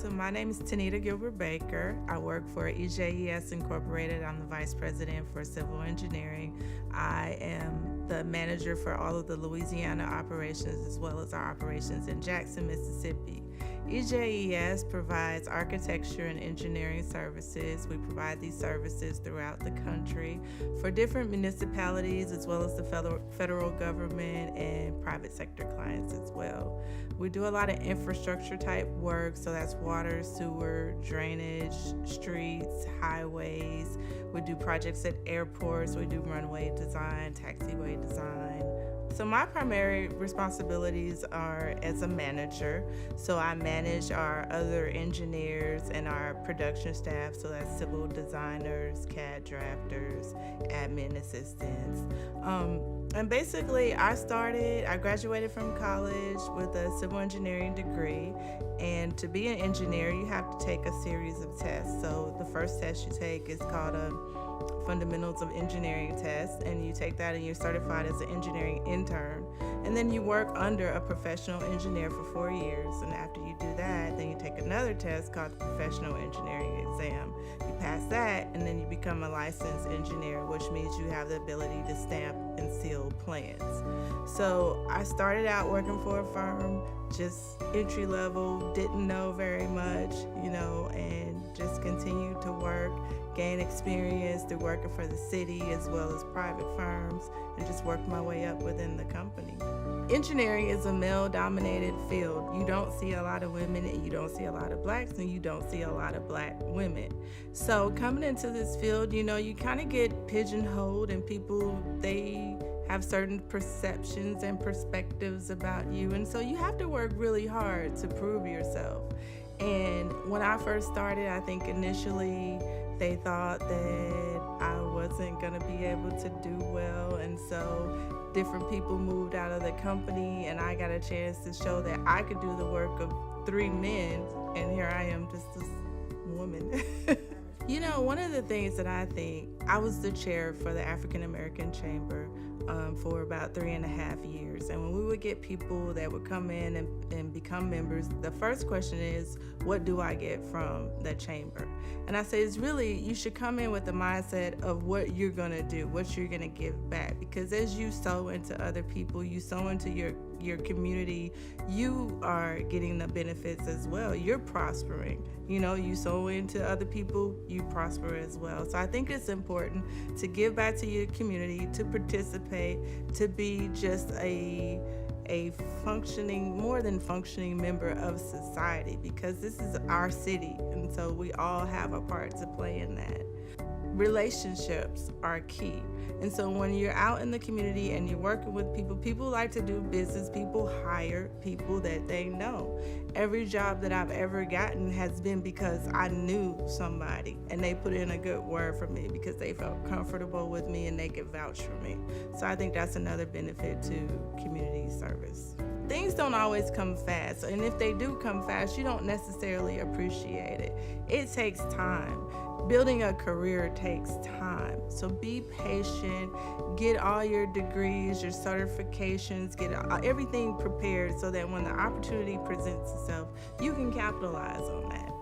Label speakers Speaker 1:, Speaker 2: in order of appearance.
Speaker 1: So my name is Tanita Gilbert Baker. I work for EJES Incorporated. I'm the Vice President for Civil Engineering. I am the manager for all of the Louisiana operations as well as our operations in Jackson, Mississippi. EJES provides architecture and engineering services. We provide these services throughout the country for different municipalities as well as the federal government and private sector clients as well. We do a lot of infrastructure type work, so that's water, sewer, drainage, streets, highways. We do projects at airports. We do runway design, taxiway design. So my primary responsibilities are as a manager. So I manage our other engineers and our production staff. So that's civil designers, CAD drafters, admin assistants. And basically I graduated from college with a civil engineering degree. And to be an engineer, you have to take a series of tests. So the first test you take is called a Fundamentals of Engineering test, and you take that and you're certified as an engineering intern, and then you work under a professional engineer for 4 years, and after you do that, then you take another test called the professional engineering exam. You pass that and then you become a licensed engineer, which means you have the ability to stamp and seal plans. So I started out working for a firm, just entry level, didn't know very much, and just continued to work, gain experience through working for the city as well as private firms, and just worked my way up within the company. Engineering is a male-dominated field. You don't see a lot of women, and you don't see a lot of blacks, and you don't see a lot of black women. So coming into this field, you kind of get pigeonholed, and people, they have certain perceptions and perspectives about you, and so you have to work really hard to prove yourself. And when I first started, I think initially they thought that I wasn't going to be able to do well, and so different people moved out of the company, and I got a chance to show that I could do the work of 3 men, and here I am, just this woman. One of the things that I was the chair for the African American Chamber for about 3.5 years. And when we would get people that would come in and become members, the first question is, what do I get from the chamber? And I say, it's really, you should come in with the mindset of what you're going to do, what you're going to give back. Because as you sow into other people, you sow into your community, you are getting the benefits as well. You're prospering. You sow into other people, you prosper as well. So I think it's important to give back to your community, to participate, to be just a functioning, more than functioning member of society, because this is our city, and so we all have a part to play in that. Relationships are key. And so when you're out in the community and you're working with people like to do business. People hire people that they know. Every job that I've ever gotten has been because I knew somebody and they put in a good word for me because they felt comfortable with me and they could vouch for me. So I think that's another benefit to community service. Things don't always come fast, and if they do come fast, you don't necessarily appreciate it. It takes time. Building a career takes time. So be patient, get all your degrees, your certifications, get everything prepared so that when the opportunity presents itself, you can capitalize on that.